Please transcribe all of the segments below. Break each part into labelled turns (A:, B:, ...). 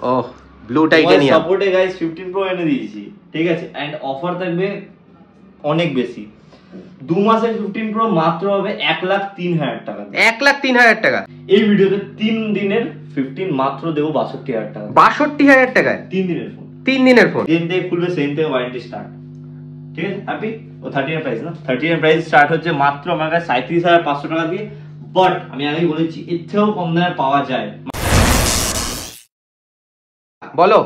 A: ওহ blue titanium
B: সাপোর্টে guys 15 pro এনে দিয়েছি, ঠিক আছে। এন্ড অফার থাকবে অনেক বেশি। 2 মাসের 15 প্রো মাত্র হবে 1,03,000 টাকা।
A: 1,03,000 টাকা।
B: এই ভিডিওতে 3 দিনের 15 মাত্র দেবো 62,000 টাকা।
A: 62,000 টাকায়
B: 3 দিনের ফোন।
A: 3 দিনের ফোন।
B: দিন থেকে খুলবে সেম থেকে ওয়ারেন্টি স্টার্ট, ঠিক আছে। হ্যাপি? ও 13 এর প্রাইস না, 13 এর প্রাইস স্টার্ট হচ্ছে মাত্র আমার কাছে 37,500 টাকা দিয়ে। বাট আমি আগেই বলেছি এর থেকেও কম দামে পাওয়া যায়।
A: বলো।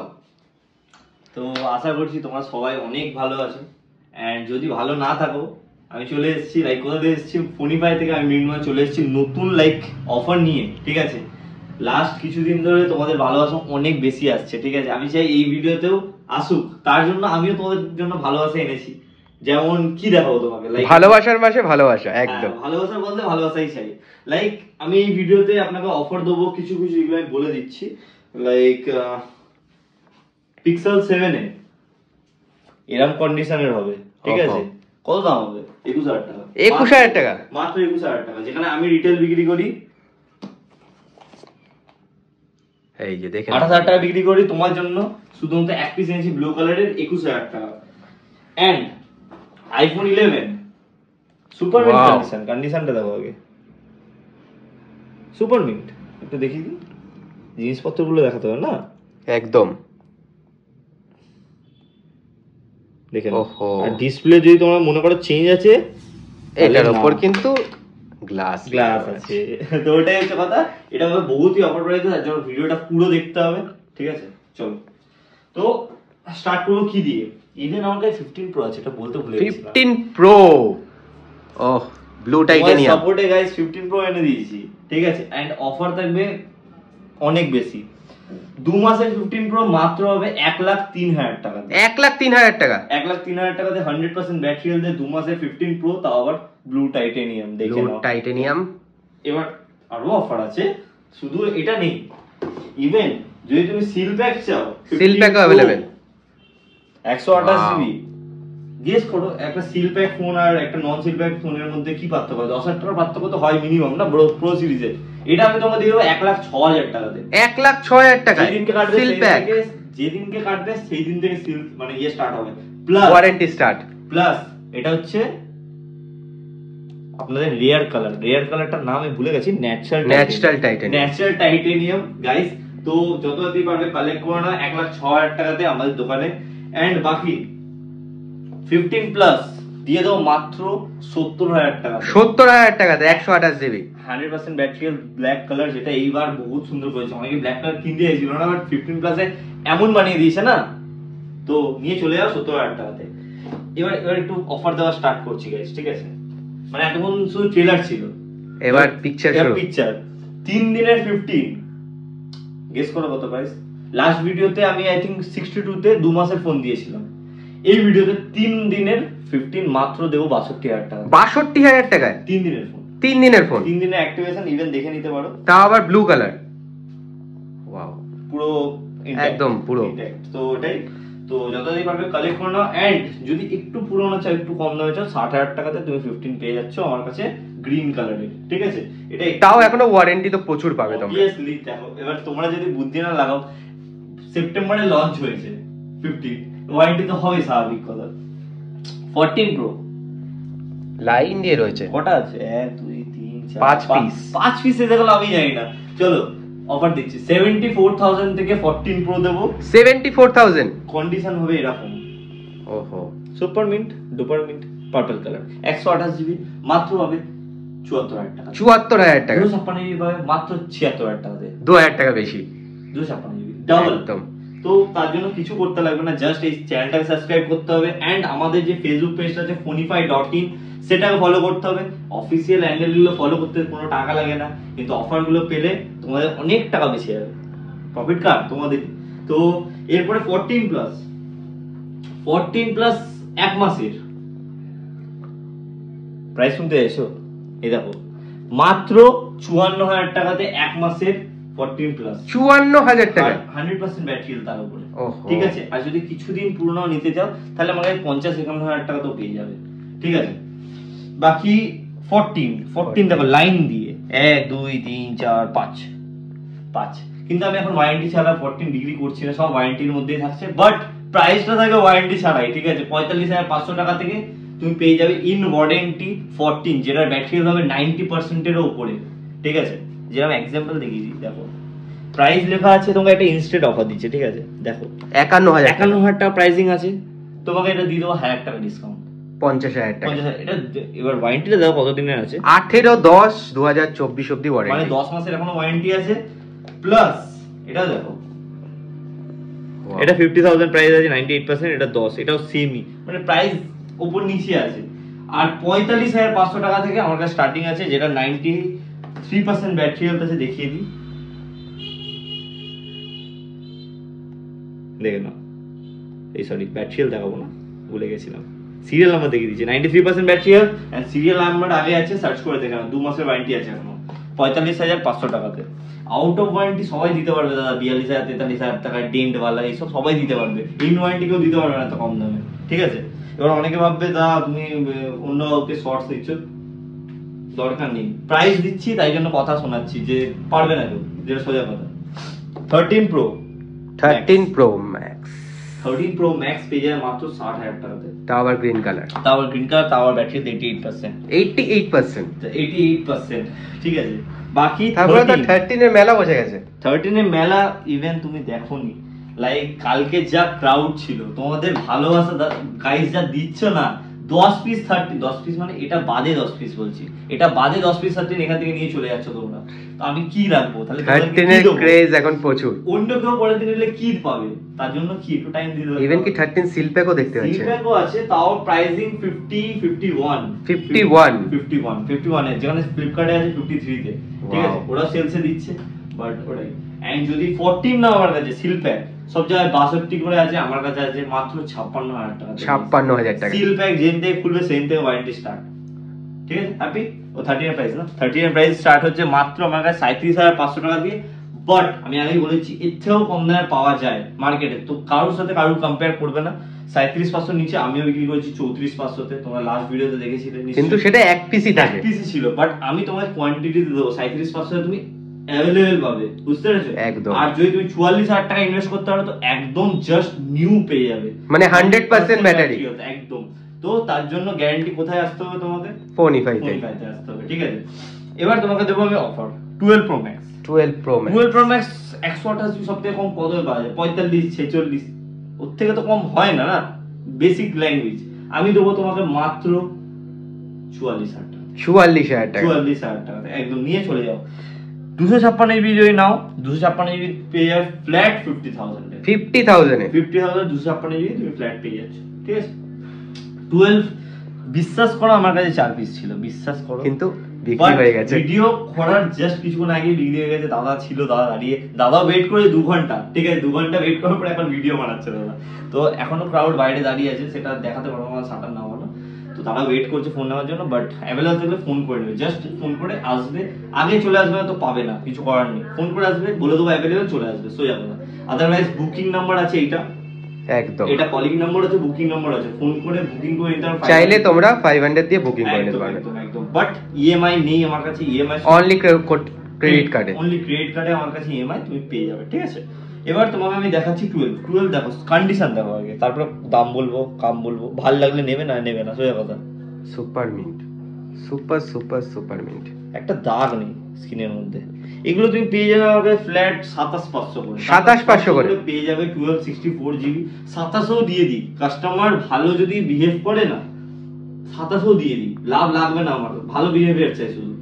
B: তো আশা করছি তোমরা সবাই অনেক ভালো আছো। এন্ড যদি ভালো না থাকো, আমি চলে এসেছি লাইক কোথা থেকে এসেছি, ফোনিফাই থেকে আমি মিনিমাম চলে এসেছি নতুন লাইক অফার নিয়ে, ঠিক আছে। লাস্ট কিছুদিন ধরে তোমাদের ভালোবাসা অনেক বেশি আসছে, ঠিক আছে। আমি চাই এই ভিডিওতেও আসুক, তার জন্য আমিও তোমাদের জন্য ভালোবাসা এনেছি। যেমন কি দেখাবো তোমাকে, লাইক
A: ভালোবাসার মাসে ভালোবাসা, একদম
B: ভালোবাসা বলতে ভালোবাসাই চাই। লাইক আমি এই ভিডিওতে আপনাকে অফার দেবো কিছু কিছু, এগুলো আমি বলে দিচ্ছি। লাইক পিক্সেল 7 এ এরকম কন্ডিশনের হবে, ঠিক আছে। কত দাম হবে? 21,000 টাকা।
A: 21,000 টাকা
B: মাত্র 21,000 টাকা, যেখানে আমি রিটেল বিক্রি করি
A: এই যে দেখেন
B: 28,000 টাকা বিক্রি করি। তোমার জন্য শুধুমাত্র এক পিস এনেছি ব্লু কালারের 21,000 টাকা। And iPhone 11 super mint condition, কন্ডিশনটা দেখো আগে। সুপার মিন্ট একটু দেখি দিই, জিনিসপত্রগুলো দেখাতে হবে না
A: একদম।
B: দেখেন, আর ডিসপ্লে যদি তোমরা মনে করো চেঞ্জ আছে,
A: এটার উপর কিন্তু গ্লাস
B: আছে। তো ওটাই হচ্ছে কথা। এটা হবে বহুতই অফার প্রাইসে, তার জন্য ভিডিওটা পুরো দেখতে হবে, ঠিক আছে। চলো তো স্টার্ট করবো কি দিয়ে। ইভেন আমার কাছে 15 প্রো আছে, এটা বলতে ভুলে গেছি।
A: 15 প্রো ওহ ব্লু টাইটেনিয়াম
B: সাপোর্টে গাইস 15 প্রো এনে দিয়েছি, ঠিক আছে। এন্ড অফার থাকবে অনেক বেশি। 2 মাসের 15 প্রো মাত্র হবে 1,03,000 টাকা।
A: 1,03,000 টাকা।
B: 1,03,000 টাকাতে 100% ব্যাটারি হেলথে 2 মাসের 15 প্রো, তাও আবার ব্লু টাইটেনিয়াম। দেখে নাও
A: টাইটেনিয়াম।
B: এবার আরো অফার আছে, শুধু এটা নেই। ইভেন যদি তুমি সিল প্যাক চাও,
A: সিল প্যাকও अवेलेबल।
B: 128 জিবি। গেস করো একটা সিল প্যাক ফোন আর একটা নন সিল প্যাক ফোনের মধ্যে কি পার্থক্য? 10,000 টাকার পার্থক্য তো হয় মিনিমাম না প্রো সিরিজে। এটা আমি তোমাকে দিয়ে দেবো 1,06,000 টাকাতে।
A: 1,06,000 টাকা
B: যেদিনকে কাটবে
A: সিল প্যাক,
B: যেদিনকে কাটবে সেই দিন থেকে সিল মানে ইয়ে স্টার্ট হবে, প্লাস
A: ওয়ারেন্টি স্টার্ট।
B: প্লাস এটা হচ্ছে আপনাদের রেয়ার কালার। রেয়ার কালারটার নাম আমি ভুলে গেছি। Natural titanium guys. তো যত তাড়াতাড়ি পারবে কালেক্ট করে না 1,06,000 টাকাতে আমাদের দোকানে। এন্ড বাকি 15 প্লাস দিয়ে দাও মাত্র 70,000 টাকা।
A: 70,000 টাকাতে 128 জিবি
B: 100% ব্যাটারি ব্ল্যাক কালার, যেটা এইবার বহুত সুন্দর করেছে। অনেকে ব্ল্যাক কালার কিনতে চাইছিল না, বাট 15 প্লাসে এমন বানিয়ে দিয়েছে না, তো নিয়ে চলে যাও 70,000 টাকাতে। এবার একটু অফার দেওয়া স্টার্ট করছি গাইস, ঠিক আছে। মানে এতক্ষণ শুধু ট্রেলার ছিল,
A: এবার পিকচার শুরু।
B: পিকচার 3 দিনের 15 গেস করো কত প্রাইস। লাস্ট ভিডিওতে আমি আই থিংক 62 তে 2 মাসের ফোন দিয়েছিলাম। এই ভিডিওতে 3 দিনের 15 মাত্র দেবো 62,000 টাকা।
A: 62,000 টাকায়
B: 3 দিনের ফোন।
A: 3 দিনের ফোন,
B: 3 দিনের অ্যাক্টিভেশন ইভেন দেখে নিতে পারো।
A: তাও আবার ব্লু কালার। ওয়াও,
B: পুরো
A: একদম পুরো।
B: তো ওটাই। তো যতদিন পারবে কালেক্ট করে নাও। এন্ড যদি একটু পুরোনো চাও, একটু কম দামে চাও, 60,000 টাকাতে তুমি 15 পেয়ে যাচ্ছ আমার কাছে গ্রিন কালারের, ঠিক আছে। এটা
A: তাও এখনো ওয়ারেন্টি তো প্রচুর পাবে তোমরা।
B: অবভিয়াসলি দেখো, এবার তোমরা যদি বুদ্ধি না লাগাও, সেপ্টেম্বরে লঞ্চ হয়েছে 15, ওয়ারেন্টি তো হবে স্বাভাবিক কথা। 14 প্রো
A: লাইন দিয়ে রয়েছে,
B: কটা আছে? 1 2 3 4
A: 5 পিস।
B: 5 পিস এসে গেল, আমি জানি না। চলো অফার দিচ্ছি 74,000 থেকে 14 প্রো দেবো।
A: 74,000
B: কন্ডিশন হবে এরকম।
A: ওহো,
B: super mint, duper mint, purple colour, 128 GB মাত্র হবে 74,000 টাকা।
A: 74,000 টাকা।
B: 256 জিবি পাবে মাত্র 76,000 টাকাতে।
A: 2,000 টাকা বেশি।
B: 256 জিবি ডাবল।
A: একদম।
B: তো তার জন্য কিছু করতে লাগবে না, জাস্ট এই চ্যানেলটাকে সাবস্ক্রাইব করতে হবে। এন্ড আমাদের যে ফেসবুক পেজটা আছে fonify.in, সেটাকে ফলো করতে হবে। অফিসিয়াল হ্যান্ডেলগুলো ফলো করতে কোনো টাকা লাগে না, কিন্তু অফারগুলো পেলে তোমাদের অনেক টাকা বেশি যাবে, প্রফিট কার তোমাদের। তো এরপরে 14 প্লাস এক মাসের প্রাইস শুনতে এসো। এই দেখো মাত্র 54,000 টাকাতে এক মাসের 14 প্লাস।
A: 54,000 টাকা,
B: 100% ব্যাটারি তার উপরে,
A: ওহো।
B: ঠিক আছে। আর যদি কিছুদিন পুরনো নিতে চাও, তাহলে আমার কাছে 50-51,000 টাকা তো পেয়ে যাবে, ঠিক আছে। বাকি 14 দেখো লাইন দিয়ে 1 2 3 4 5 কিন্তু আমি এখন ওয়ারেন্টি ছাড়া 14 ডিগ্রি করছি না, সব ওয়ারেন্টির মধ্যেই থাকছে, বাট প্রাইসটা থাকে ওয়ারেন্টি ছাড়াই, ঠিক আছে। 45,500 টাকা থেকে তুমি পেয়ে যাবে ইন ওয়ারেন্টি 14, যেটার ব্যাটারি হবে 90% এর উপরে, ঠিক আছে। যেরকম এক্সাম্পল দেখিয়ে দিই, দেখো প্রাইস লেখা আছে, তোমাকে একটা ইনস্ট্যান্ট অফার দিচ্ছে, ঠিক আছে। দেখো 51,000 টাকা প্রাইসিং আছে, তোমাকে এটা দিয়ে দেবো 1,000 টাকা ডিসকাউন্ট,
A: 50,000 টাকা।
B: এটা এবার ওয়ারেন্টিটা দেখো কতদিনের আছে,
A: 18/10/2024 অবধি
B: মানে
A: ওয়ারেন্টি,
B: 10 মাসের এখনো ওয়ারেন্টি আছে। প্লাস এটা দেখো, এটা 50,000 প্রাইস আছে, 98%, এটা 10, এটাও সেমই, মানে প্রাইস উপর নিচে আছে। আর 45,500 টাকা থেকে আমার কাছে স্টার্টিং আছে, যেটা 93% ব্যাটারি হেলথ আছে, দেখিয়ে দিই, দেখে নাও। এই সরি, ব্যাটারি হেলথ দেখাবো না, ভুলে গেছিলাম, সিরিয়াল নাম্বার দেখিয়ে দিচ্ছি। 93% battery health and serial number আগে আছে, সার্চ করে দেখে নাও। 2 মাসের ওয়ারেন্টি আছে এখনো 45,500 টাকাতে। আউট অফ ওয়ারেন্টি সবাই দিতে পারবে দাদা, 42,000 43,000 টাকা ডেন্ট ওয়ালা এইসব সবাই দিতে পারবে, ইন ওয়ারেন্টি কেউ দিতে পারবে না এত কম দামে, ঠিক আছে। এবার অনেকে ভাববে দাদা তুমি অন্য কাউকে শর্টস দিচ্ছ, দরকার নেই, প্রাইস দিচ্ছি তাই জন্য কথা শোনাচ্ছি যে পারবে না কেউ, যেটা সোজা কথা। 13 Pro Max 13 Pro Max পেয়ে যাবে মাত্র 60,000 টাকাতে,
A: তাও আবার গ্রিন কালার,
B: তাও আবার ব্যাটারি 88%, ঠিক আছে। বাকি
A: তারপরে তো 13 এর মেলা বসে গেছে।
B: 13 এর মেলা ইভেন্ট তুমি দেখোনি, লাইক কালকে যা ক্রাউড ছিল, তোমাদের ভালোবাসা গাইস যা দিচ্ছ না, 10 পিস 10 পিস মানে এটা বাদে 10 পিস বলছি, এটা বাদে 10 পিস 13 এখান থেকে নিয়ে চলে যাচ্ছ তোমরা, তো আমি কি রাখবো তাহলে?
A: 13 এর ক্রেজ এখন প্রচুর,
B: অন্য কেউ পরের দিন এলে কি পাবে, তার জন্য কি একটু টাইম দিতে হবে।
A: ইভেন কি 13 সিল প্যাকও দেখতে পাচ্ছি,
B: সিল প্যাকও আছে, তাও প্রাইসিং 51 এর, যেখানে ফ্লিপকার্টে আছে 53 তে, ঠিক আছে, ওরা সেলসে দিচ্ছে, বাট ওটাই। এন্ড যদি 14 না আমার কাছে সিল প্যাক, সব জায়গায় 62 করে আছে, আমার কাছে আছে মাত্র 56,000 টাকা,
A: 56,000 টাকা
B: সিল প্যাক যেন থেকে খুলবে সেন থেকে ওয়ারেন্টি স্টার্ট, ঠিক আছে। হ্যাপি? ও 13 এর প্রাইস না, 13 এর প্রাইস স্টার্ট হচ্ছে মাত্র আমার কাছে 37,500 টাকা দিয়ে, বাট আমি আগেই বলেছি এর থেকেও কম দামে পাওয়া যায় মার্কেটে, তো কারোর সাথে কারোর কম্পেয়ার করবে না। 37,500 নিচে আমিও বিক্রি করেছি 34,500 তে, তোমরা লাস্ট ভিডিওতে দেখেছিলে,
A: কিন্তু সেটা এক পিসই থাকে,
B: এক পিসই ছিল, বাট আমি তোমাকে কোয়ান্টিটি দেবো 37,500 তুমি অ্যাভেলেবল পাবে, বুঝতে পেরেছো?
A: একদম।
B: আর যদি তুমি 44,000 টাকা ইনভেস্ট করতে পারো তো একদম জাস্ট নিউ পেয়ে যাবে,
A: মানে 100% ব্যাটারি
B: একদম। তো তার জন্য গ্যারান্টি কোথায় আসতে হবে তোমাকে?
A: ফোনিফাই তে
B: আসতে হবে, ঠিক আছে। এবার তোমাকে দেবো আমি offer 12 Pro Max 12 Pro Max 128 সবথেকে কম কত পাওয়া যায়? 45 46, ওর থেকে তো কম হয় না, না বেসিক ল্যাঙ্গুয়েজ। আমি দেবো তোমাকে মাত্র 44,000 টাকা, 44,000 টাকা একদম নিয়ে চলে যাও। 256 জিবি যদি নাও, 256 জিবি পেয়ে যাবে ফ্ল্যাট 50,000 এ, 256 জিবি তুমি ফ্ল্যাট পেয়ে যাচ্ছ, ঠিক আছে। 12 বিশ্বাস করো আমার কাছে 4 পিস ছিল, বিশ্বাস করো,
A: কিন্তু বিক্রি হয়ে গেছে।
B: ভিডিও করার জাস্ট কিছুক্ষণ আগে বিক্রি হয়ে গেছে। দাদা ছিল, দাদা দাঁড়িয়ে, দাদা ওয়েট করে 2 ঘন্টা, ঠিক আছে, 2 ঘন্টা ওয়েট করার পর এখন ভিডিও বানাচ্ছে দাদা। তো এখনো ক্রাউড বাইরে দাঁড়িয়ে আছে, সেটা দেখাতে পারবো না, শাটার নামানো, তো তারা ওয়েট করছে ফোন নেওয়ার জন্য, বাট অ্যাভেলেবল থাকলে ফোন করে নেবে, জাস্ট ফোন করে আসবে, আগে চলে আসবে না তো পাবে না, কিছু করার নেই, ফোন করে আসবে, বলে দেবো অ্যাভেলেবল, চলে আসবে, সোজা কথা। আদারওয়াইজ বুকিং নাম্বার আছে এইটা,
A: একদম,
B: এটা কলিং নাম্বার আছে, বুকিং নাম্বার আছে, ফোন করে বুকিং করে নিতে পারো,
A: চাইলে তোমরা 500 দিয়ে বুকিং করে নিতে পারবে,
B: একদম। বাট ইএমআই নেই আমার কাছে, ইএমআই
A: অনলি ক্রেডিট কার্ডে,
B: অনলি ক্রেডিট কার্ডে আমার কাছে ইএমআই তুমি পেয়ে যাবে, ঠিক আছে। এবার তোমাকে আমি দেখাচ্ছি 12 দেখো, কন্ডিশন দেখো আগে, তারপর দাম বলবো, কাম বলবো, ভালো লাগলে নেবে না নেবে না, সোজা কথা।
A: সুপার মিন্ট, সুপার মিন্ট,
B: একটা দাগ নেই স্ক্রিনের মধ্যে। এগুলো তুমি পেয়ে যাবে আমাকে ফ্ল্যাট 27,500 করে,
A: 27,500 করে
B: পেয়ে যাবে 12 64 জিবি। 2700 দিয়ে দিই, কাস্টমার ভালো যদি বিহেভ করে না 2700 দিয়ে দিই, লাভ লাগবে না আমার, ভালো বিহেভিয়ার চাই শুধু,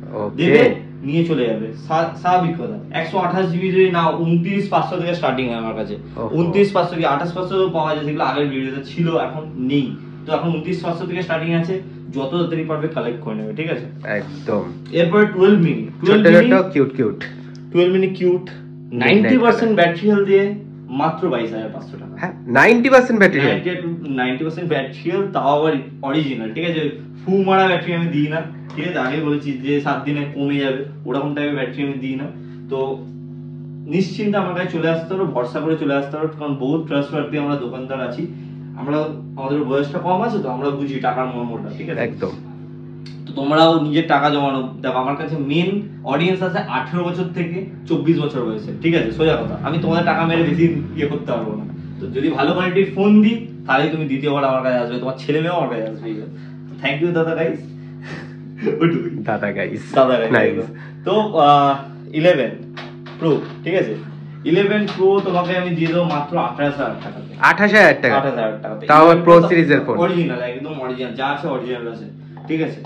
B: দেবে নিয়ে চলে যাবে, স্বাভাবিক কথা। 128 জিবি যদি নাও 29,500 থেকে স্টার্টিং হয় আমার কাছে, 29,500 কি 28,500 পাওয়া যায়, সেগুলো আগের ভিডিওতে ছিল, এখন নেই, তো এখন 29,500 থেকে স্টার্টিং আছে, যত তাড়াতাড়ি পারবে কালেক্ট করে নেবে, ঠিক আছে,
A: একদম।
B: এরপর 12 mini, 12 mini cute 90% battery health দিয়ে মাত্র 22,500 টাকা।
A: হ্যাঁ, 90% ব্যাটারি হেলথ,
B: 90% ব্যাটারি হেলথ, তাও আবার অরিজিনাল, ঠিক আছে, ফু মারা ব্যাটারি আমি দিই না, ঠিক আছে, আগে বলেছি যে 7 দিনে কমে যাবে, ওরকম টাইপের ব্যাটারি আমি দিই না। তো নিশ্চিন্তে আমার কাছে চলে আসতে পারো, ভরসা করে চলে আসতে পারো, কারণ বহুত ট্রাস্টওয়ার্দি আমরা দোকানদার আছি, আমরা আমাদের বয়সটা কম আছে তো আমরা বুঝি টাকার মর্মটা, ঠিক আছে,
A: একদম।
B: তো তোমরাও নিজের টাকা জমানো। দেখো আমার কাছে মেন অডিয়েন্স আছে 18 বছর থেকে 24 বছর বয়সে, ঠিক আছে, সোজা কথা। আমি তোমাদের টাকা মেরে বেশি ইয়ে করতে পারবো না। তো যদি ভালো কোয়ালিটির ফোন দিই তাহলে তুমি দ্বিতীয়বার আমার কাছে আসবে, তোমার ছেলে মেয়েও আমার কাছে আসবে। থ্যাংক ইউ দাদা গাইস।
A: দাদা গাইস।
B: তো 11 প্রো, ঠিক আছে, 11 প্রো তোমাকে আমি দিয়ে দেবো মাত্র 28,000 টাকাতে।
A: 28,000 টাকা?
B: 28,000 টাকাতে।
A: তাও প্রো সিরিজের ফোন,
B: অরিজিনাল, একদম অরিজিনাল, যা আছে অরিজিনাল আছে, ঠিক আছে।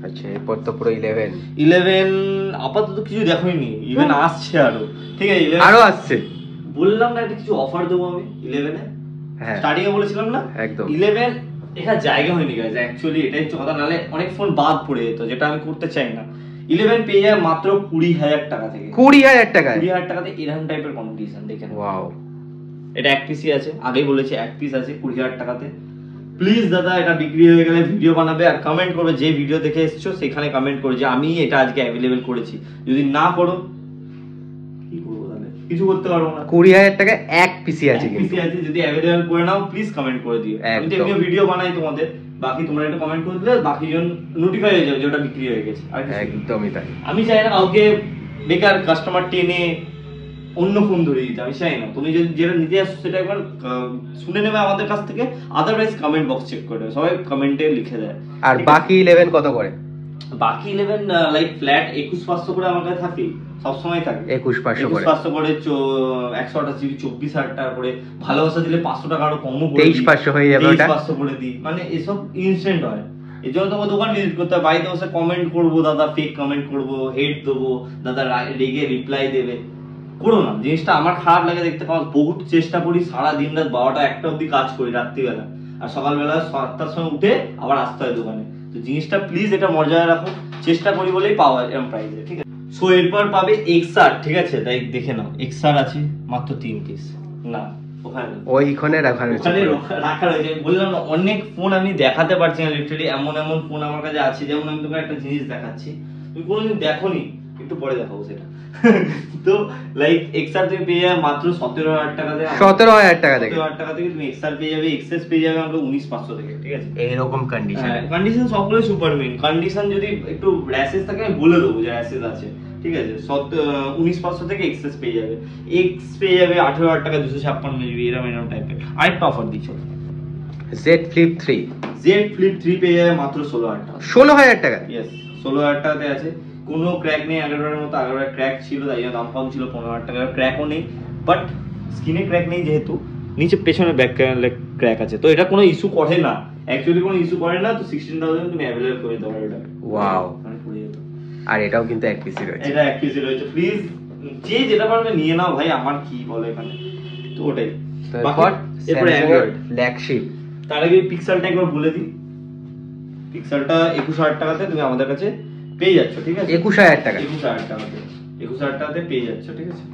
A: আচ্ছা, এরপর তো প্রো
B: 11 আপাতত কিছু দেখোইনি, ইভেন আসছে আরো, ঠিক আছে,
A: আরো আসছে।
B: বললাম না একটা কিছু অফার দেবো আমি 11 এ,
A: হ্যাঁ
B: স্টার্টিং এ বলেছিলাম না
A: একদম।
B: 11 এখানে জায়গা হয়নি গাইস, অ্যাকচুয়ালি এটাই হচ্ছে কথা, নালে অনেক ফোন বাদ পড়ে যেত, যেটা আমি করতে চাই না। 11 পেয়ে যায় মাত্র 20,000 টাকা থেকে।
A: 20,000 টাকায়?
B: 20,000 টাকাতে এরকম টাইপের কম্পিটিশন দেখেন।
A: ওয়াও।
B: এটা এক পিসই আছে, আগেই বলেছি এক পিস আছে 20,000 টাকাতে। প্লিজ দাদা, এটা বিক্রি হয়ে গেলে ভিডিও বানাবে আর কমেন্ট করবে, যে ভিডিও দেখে এসছো সেখানে কমেন্ট করে যে আমি এটা আজকে অ্যাভেলেবেল করেছি। যদি না করো কি করবো তাহলে? কিছু করতে পারবো না।
A: 20,000 টাকায় এক পিসি আছে, কিন্তু
B: পিসি আছে, যদি অ্যাভেলেবেল করে নাও প্লিজ কমেন্ট করে দিও। আমি তো এমনি ভিডিও বানাই তোমাদের, বাকি তোমরা একটু কমেন্ট করে দিলে বাকি জন নোটিফাই হয়ে যাবে যে ওটা বিক্রি হয়ে গেছে।
A: একদমই তাই।
B: আমি চাই না কাউকে বেকার কাস্টমার টেনে অন্য ফোন ধরে দিতে, আমি চাই না। তুমি যদি যেটা নিতে আসছো সেটা একবার শুনে নেবে আমাদের কাছ থেকে, আদারওয়াইজ কমেন্ট বক্স চেক করে সবাই কমেন্টে লিখে দেয়।
A: আর বাকি 11 কত করে?
B: বাকি 11 লাইক ফ্ল্যাট 21,500 করে আমার কাছে থাকে, সবসময় থাকে
A: 21,500 করে।
B: 21,500 করে 128 জিবি 24,000 টাকা করে। ভালোবাসা দিলে 500 টাকা আরো কমও করে
A: 23,500 হয়ে যাবে ওটা।
B: 23,500 করে দিই, মানে এসব ইনস্ট্যান্ট হয়। এই জন্য তোমার দোকান ভিজিট করতে হয়, বাড়িতে বসে কমেন্ট করবো দাদা, ফেক কমেন্ট করবো, হেড দেবো দাদা, রেগে রিপ্লাই দেবে, করো না। জিনিসটা আমার খারাপ লাগে দেখতে, কারণ বহুত চেষ্টা করি, সারা দিন রাত 12টা 1টা অব্দি কাজ করি রাত্রিবেলা, আর সকালবেলা 7টার সময় উঠে আবার আসতে হয় দোকানে। তো জিনিসটা প্লিজ এটা মর্যাদা রাখো, চেষ্টা করি বলেই পাওয়া এরকম প্রাইসে, ঠিক আছে। সো এরপর পাবে XR, ঠিক আছে, তাই দেখে নাও। XR আছে মাত্র 3 পিস, না
A: ওইখানে রাখা
B: রয়েছে। বললাম না অনেক ফোন আমি দেখাতে পারছি না, লিটারালি এমন এমন ফোন আমার কাছে আছে। যেমন আমি তোমাকে একটা জিনিস দেখাচ্ছি, তুমি কোনোদিন দেখোনি, একটু পরে দেখাবো সেটা। তো লাইক XR তুমি পেয়ে যাবে মাত্র 17,000 টাকাতে।
A: 17,000 টাকা থেকে
B: 17,000 টাকা থেকে তুমি XR পেয়ে যাবে। XS পেয়ে যাবে আমরা 19,500 থেকে, ঠিক আছে।
A: এইরকম কন্ডিশন,
B: কন্ডিশন সবগুলো সুপার মিন কন্ডিশন। যদি একটু র্যাশেস থাকে আমি বলে দেবো যে র্যাশেস আছে, ঠিক আছে। 19,500 থেকে XS পেয়ে যাবে। X পেয়ে যাবে 18,000 টাকা 256 জিবি, এরকম টাইপের। আরেকটা অফার দিচ্ছ,
A: Z Flip 3।
B: Z Flip 3 পেয়ে যাবে মাত্র 16,000 টাকা।
A: 16,000 টাকা?
B: ইয়েস, 16,000 টাকাতে আছে। কোনো ক্র্যাক নেই, 11টার মতো 11টার ক্র্যাক ছিল, তাই জন্য দাম কম ছিল। 15,000 টাকার ক্র্যাকও নেই, বাট স্ক্রিনে ক্র্যাক নেই যেহেতু, নিচে পেছনে ব্যাক ক্র্যাক আছে, তো এটা কোনো ইস্যু করে না, অ্যাকচুয়ালি কোনো ইস্যু করে না। তো 16,000 তুমি অ্যাভেলেবল করে দিতে পারো এটা। ওয়াও, মানে পুরো যেত। আর
A: এটাও কিন্তু এক পিসি রয়েছে,
B: এটা এক পিসি রয়েছে। প্লিজ যে যেটা পারবে নিয়ে নাও ভাই, আমার কি বলে এখানে। তো ওটাই। এরপরে অ্যান্ড্রয়েড ফ্ল্যাগশিপ। তার আগে পিক্সেলটা একবার বলে দিই। পিক্সেলটা 21,000 টাকাতে তুমি আমাদের কাছে পেয়ে যাচ্ছ, ঠিক আছে।
A: 21,000 টাকা?
B: 21,000 টাকাতে, 21,000 টাকাতে পেয়ে যাচ্ছ, ঠিক আছে।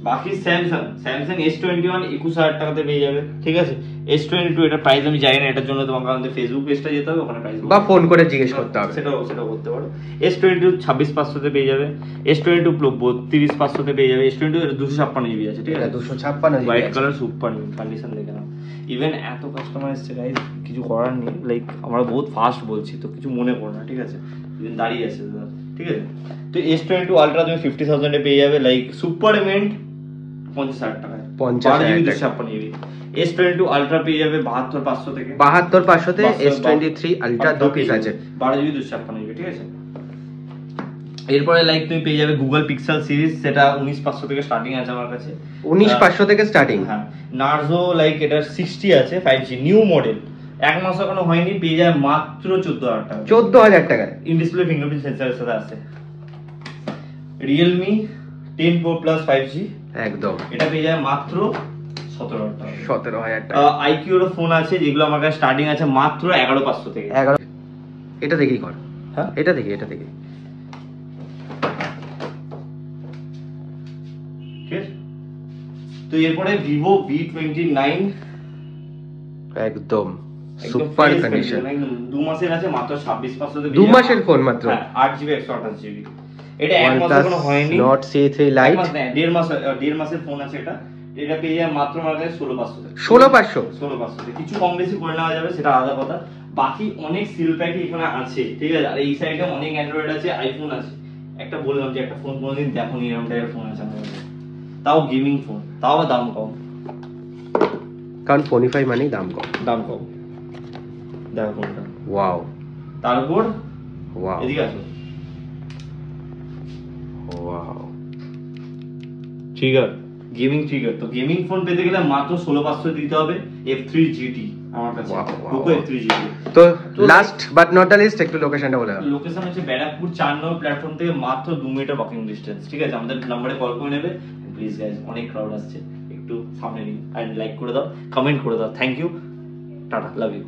B: বাকি স্যামসাং S21 21,000 টাকাতে পেয়ে যাবে, ঠিক আছে। S22 এটা প্রাইস আমি জানি না, এটার জন্য তোমাকে আমাদের ফেসবুক পেজটা যেতে হবে, ওখানে প্রাইস
A: বা ফোন করে জিজ্ঞেস করতে হবে,
B: সেটাও করতে পারো। S22 26,500 তে পেয়ে যাবে। S22 Pro 32,500 তে পেয়ে যাবে। S22 এর 256 জিবি আছে, ঠিক আছে।
A: 256 GB,
B: white colour, super condition দেখে নাও। ইভেন এত কাস্টমার এসেছে গাইস, কিছু করার নেই, লাইক আমরা বহুত ফাস্ট বলছি, তো কিছু মনে করো না, ঠিক আছে। ইভেন দাঁড়িয়ে আছে দাদা, ঠিক আছে। তো S22 Ultra তুমি 50,000 এ পেয়ে যাবে, লাইক সুপার ইভেন্ট 50,000 টাকায়, 50,000 256 জিবি। S22 Ultra পেয়ে যাবে 72,500 থেকে।
A: 72,500 তে S23 Ultra 2 পিস আছে,
B: 12 জিবি 256 জিবি, ঠিক আছে। এরপরে লাইক তুমি পেয়ে যাবে Google Pixel সিরিজ, সেটা 19,500 থেকে স্টার্টিং আছে আমার কাছে।
A: 19,500 থেকে স্টার্টিং।
B: হ্যাঁ, Narzo লাইক এটা 60 আছে 5G নিউ মডেল, এক মাস এখনো হয়নি, পেয়ে যাবে মাত্র 14,000 টাকা।
A: 14,000 টাকা
B: ইন ডিসপ্লে ফিঙ্গারপ্রিন্ট সেন্সরের সাথে আছে। Realme 10 Pro Plus 5G
A: একদম,
B: এটা পেয়ে যাবে মাত্র 17,000 টাকা।
A: 17,000 টাকা।
B: IQ এর ফোন আছে যেগুলো আমার কাছে স্টার্টিং আছে মাত্র 11,500 থেকে।
A: 11, এটা দেখি কর।
B: হ্যাঁ,
A: এটা দেখি
B: তো এরপরে Vivo V29
A: একদম সুপার কন্ডিশন,
B: একদম 2 মাসের আছে মাত্র 26,500 তে।
A: 2 মাসের ফোন মাত্র,
B: 8GB 128GB। এটা এক মাস এখনো হয়নি।
A: Note C3 Lite
B: 1.5 মাসের ফোন আছে এটা। এটা পেয়ে যায় মাত্র আমার কাছে 16,500 থেকে।
A: 16,500
B: কিছু কম বেশি করে নেওয়া যাবে, সেটা আলাদা কথা। বাকি অনেক সিল প্যাকই এখানে আছে, ঠিক আছে। আর এই সাইডে অনেক অ্যান্ড্রয়েড আছে, আইফোন আছে। একটা বললাম যে একটা ফোন কোনোদিন দেখোনি এরকম টাইপের ফোন আছে আমার কাছে, তাও গেমিং ফোন, তাও আবার দাম কম।
A: কারণ ফোনিফাই মানেই দাম কম।
B: দাম কম, দেখো ফোনটা।
A: ওয়াও
B: তারপর
A: ওয়াও
B: এদিকে আসো,
A: ওয়াও
B: ট্রিগার, গেমিং ট্রিগার। তো গেমিং ফোন পেতে গেলে মাত্র 16,500 দিতে হবে। F3 GT আমার কাছে,
A: Wow, wow,
B: Poco
A: wow.
B: F3 GT।
A: তো last but not the least একটু লোকেশনটা বলে দাও।
B: লোকেশন হচ্ছে ব্যারাকপুর 4 নম্বর প্ল্যাটফর্ম থেকে মাত্র 2 মিনিটের ওয়াকিং ডিস্টেন্স, ঠিক আছে। আমাদের নাম্বারে কল করে নেবে। প্লিজ গাইস, অনেক ক্রাউড আসছে, একটু সামনে নিন, এন্ড লাইক করে দাও, কমেন্ট করে দাও। থ্যাংক ইউ, টাটা, লাভ ইউ।